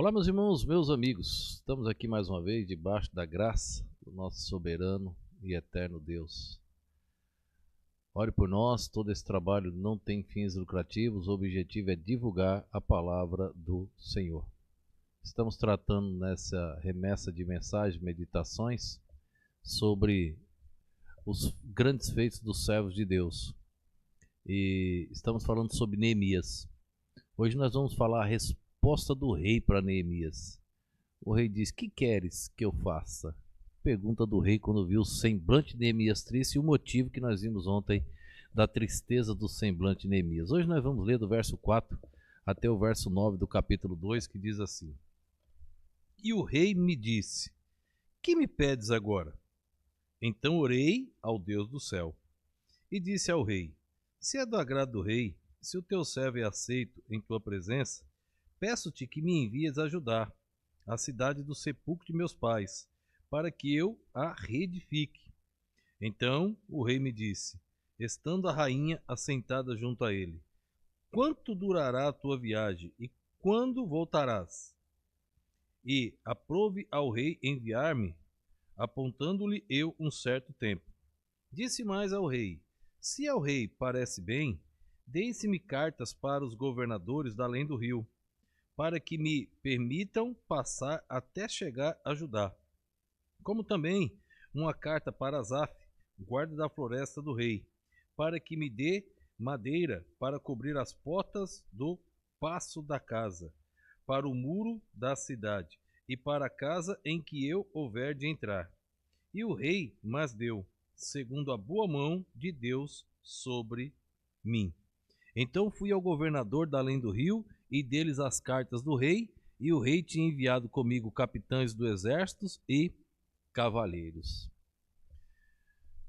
Olá, meus irmãos, meus amigos. Estamos aqui mais uma vez debaixo da graça do nosso soberano e eterno Deus. Ore por nós, todo esse trabalho não tem fins lucrativos, o objetivo é divulgar a palavra do Senhor. Estamos tratando nessa remessa de mensagens, meditações, sobre os grandes feitos dos servos de Deus. E estamos falando sobre Neemias. Hoje nós vamos falar a resposta do rei para Neemias. O rei diz: "Que queres que eu faça?" Pergunta do rei quando viu o semblante de Neemias triste e o motivo que nós vimos ontem da tristeza do semblante de Neemias. Hoje nós vamos ler do verso 4 até o verso 9 do capítulo 2, que diz assim: "E o rei me disse: Que me pedes agora? Então orei ao Deus do céu e disse ao rei: Se é do agrado do rei, se o teu servo é aceito em tua presença, peço-te que me envies ajudar a cidade do sepulcro de meus pais, para que eu a reedifique. Então o rei me disse, estando a rainha assentada junto a ele: Quanto durará a tua viagem e quando voltarás? E aprove ao rei enviar-me, apontando-lhe eu um certo tempo. Disse mais ao rei: Se ao rei parece bem, deem-se-me cartas para os governadores da além do rio, para que me permitam passar até chegar a Judá. Como também uma carta para Asaf, guarda da floresta do rei, para que me dê madeira para cobrir as portas do paço da casa, para o muro da cidade e para a casa em que eu houver de entrar. E o rei mas deu, segundo a boa mão de Deus sobre mim. Então fui ao governador da além do rio e deles as cartas do rei, e o rei tinha enviado comigo capitães do exército e cavaleiros."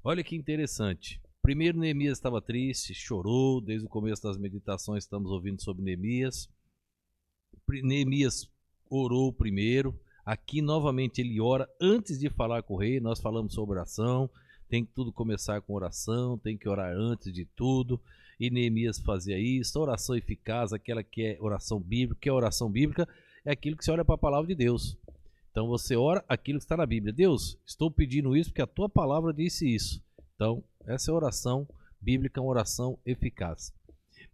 Olha que interessante. Primeiro, Neemias estava triste, chorou. Desde o começo das meditações estamos ouvindo sobre Neemias. Neemias orou primeiro. Aqui novamente ele ora antes de falar com o rei. Nós falamos sobre oração. Tem que tudo começar com oração, tem que orar antes de tudo. E Neemias fazia isso. A oração eficaz, aquela que é oração bíblica. Que é oração bíblica? É aquilo que você olha para a palavra de Deus. Então você ora aquilo que está na Bíblia. Deus, estou pedindo isso porque a tua palavra disse isso. Então essa é a oração bíblica, uma oração eficaz.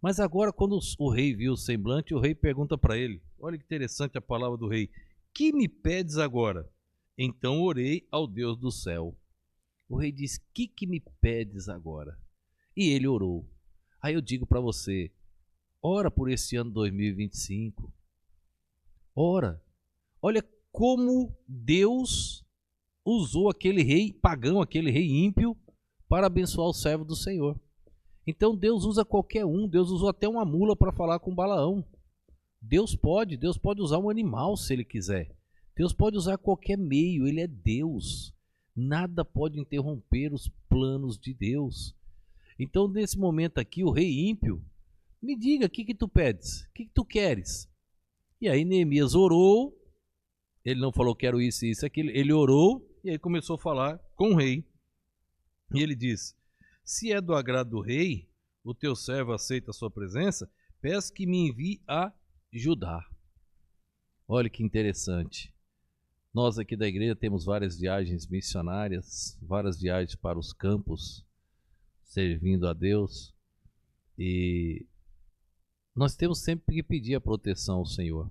Mas agora, quando o rei viu o semblante, o rei pergunta para ele, olha que interessante a palavra do rei: Que me pedes agora? Então orei ao Deus do céu. O rei diz: Que me pedes agora? E ele orou. Aí eu digo para você, ora por esse ano 2025. Ora. Olha como Deus usou aquele rei pagão, aquele rei ímpio, para abençoar o servo do Senhor. Então Deus usa qualquer um. Deus usou até uma mula para falar com Balaão. Deus pode usar um animal se ele quiser. Deus pode usar qualquer meio, ele é Deus. Nada pode interromper os planos de Deus. Então, nesse momento aqui, o rei ímpio, me diga, o que tu pedes? O que tu queres? E aí Neemias orou, ele não falou quero isso, isso, aquilo, ele orou e aí começou a falar com o rei. E ele diz: Se é do agrado do rei, o teu servo aceita a sua presença, peço que me envie a Judá. Olha que interessante. Nós aqui da igreja temos várias viagens missionárias, várias viagens para os campos, servindo a Deus. E nós temos sempre que pedir a proteção ao Senhor.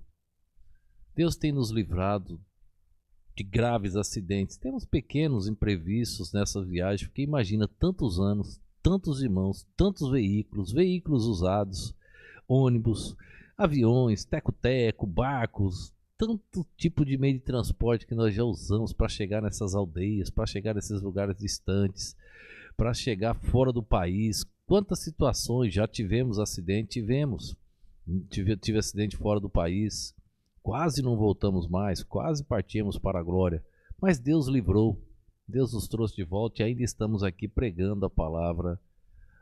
Deus tem nos livrado de graves acidentes. Temos pequenos imprevistos nessa viagem, porque imagina tantos anos, tantos irmãos, tantos veículos usados, ônibus, aviões, teco-teco, barcos, tanto tipo de meio de transporte que nós já usamos para chegar nessas aldeias, para chegar nesses lugares distantes, para chegar fora do país. Quantas situações já tivemos acidente? Tive acidente fora do país, quase não voltamos mais, quase partimos para a glória, mas Deus livrou, Deus nos trouxe de volta e ainda estamos aqui pregando a palavra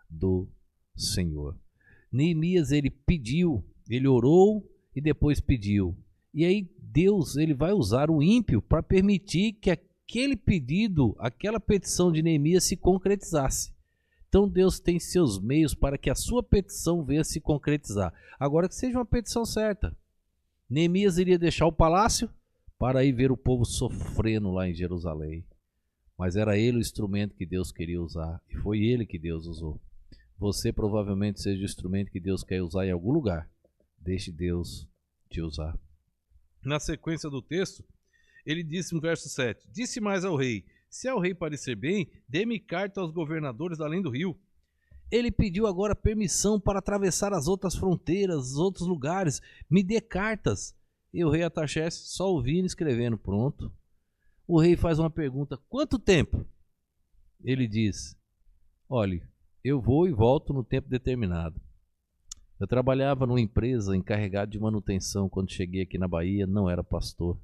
do Senhor. Neemias, ele pediu, ele orou e depois pediu. E aí Deus, ele vai usar o ímpio para permitir que aquele pedido, aquela petição de Neemias se concretizasse. Então Deus tem seus meios para que a sua petição venha se concretizar. Agora que seja uma petição certa. Neemias iria deixar o palácio para ir ver o povo sofrendo lá em Jerusalém. Mas era ele o instrumento que Deus queria usar, e foi ele que Deus usou. Você provavelmente seja o instrumento que Deus quer usar em algum lugar. Deixe Deus te usar. Na sequência do texto, ele disse no verso 7, disse mais ao rei, se ao rei parecer bem, dê-me carta aos governadores além do rio. Ele pediu agora permissão para atravessar as outras fronteiras, os outros lugares. Me dê cartas. E o rei Artaxerxes só ouvindo e escrevendo. Pronto. O rei faz uma pergunta. Quanto tempo? Ele diz. Olhe, eu vou e volto no tempo determinado. Eu trabalhava numa empresa encarregada de manutenção quando cheguei aqui na Bahia, não era pastor.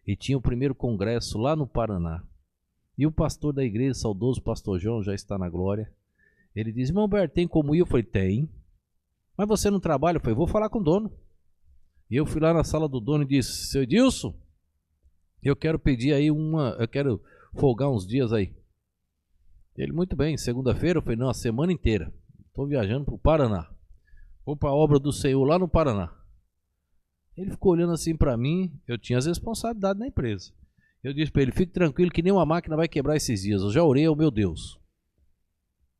E tinha o primeiro congresso lá no Paraná. E o pastor da igreja, saudoso pastor João, já está na glória. Ele diz, irmão Humberto, tem como ir? Eu falei, tem. Mas você não trabalha? Eu falei, vou falar com o dono. E eu fui lá na sala do dono e disse, seu Edilson, eu quero pedir aí eu quero folgar uns dias aí. Ele, muito bem, segunda-feira, eu falei, não, a semana inteira. Estou viajando para o Paraná. Vou para a obra do Senhor lá no Paraná. Ele ficou olhando assim para mim, eu tinha as responsabilidades na empresa. Eu disse para ele, fique tranquilo que nenhuma máquina vai quebrar esses dias, eu já orei ao meu Deus.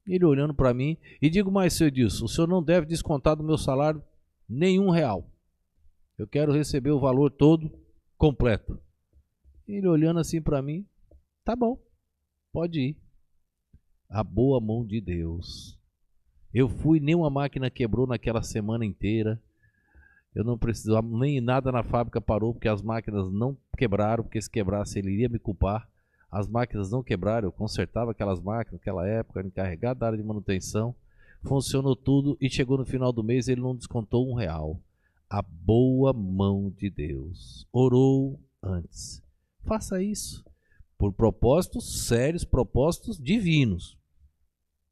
Ele olhando para mim, e digo mais, seu Edilson, o senhor não deve descontar do meu salário nenhum real. Eu quero receber o valor todo, completo. Ele olhando assim para mim, tá bom, pode ir. A boa mão de Deus. Eu fui, nenhuma máquina quebrou naquela semana inteira. Eu não precisava, nem nada na fábrica parou, porque as máquinas não quebraram, porque se quebrasse ele iria me culpar. As máquinas não quebraram, eu consertava aquelas máquinas naquela época, era encarregado da área de manutenção. Funcionou tudo e chegou no final do mês e ele não descontou R$1. A boa mão de Deus. Orou antes. Faça isso. Por propósitos sérios, propósitos divinos.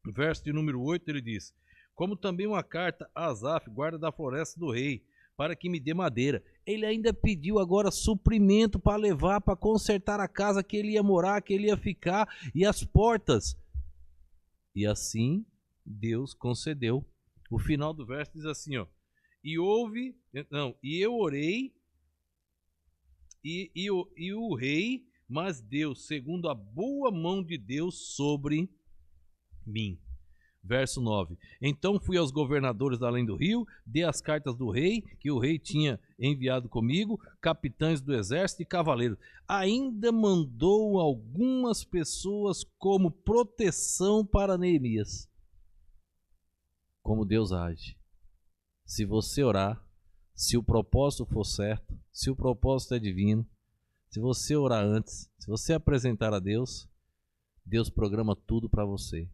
No verso de número 8 ele diz, como também uma carta a Asaf, guarda da floresta do rei, para que me dê madeira. Ele ainda pediu agora suprimento para levar, para consertar a casa que ele ia morar, que ele ia ficar, e as portas. E assim Deus concedeu. O final do verso diz assim, ó, e eu orei, e o rei, mas Deus, segundo a boa mão de Deus sobre mim. Verso 9. Então fui aos governadores além do rio, dei as cartas do rei, que o rei tinha enviado comigo, capitães do exército e cavaleiros. Ainda mandou algumas pessoas como proteção para Neemias. Como Deus age. Se você orar, se o propósito for certo, se o propósito é divino, se você orar antes, se você apresentar a Deus, Deus programa tudo para você.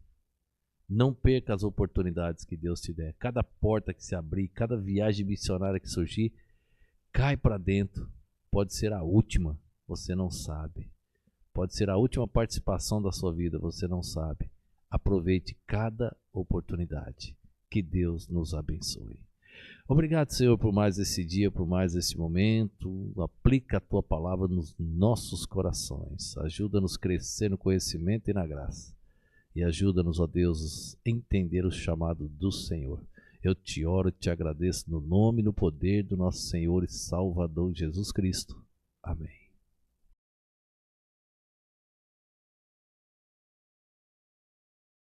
Não perca as oportunidades que Deus te der. Cada porta que se abrir, cada viagem missionária que surgir, cai para dentro. Pode ser a última, você não sabe. Pode ser a última participação da sua vida, você não sabe. Aproveite cada oportunidade. Que Deus nos abençoe. Obrigado, Senhor, por mais esse dia, por mais esse momento. Aplica a Tua palavra nos nossos corações. Ajuda-nos a crescer no conhecimento e na graça. E ajuda-nos, ó Deus, a entender o chamado do Senhor. Eu te oro e te agradeço no nome e no poder do nosso Senhor e Salvador Jesus Cristo. Amém.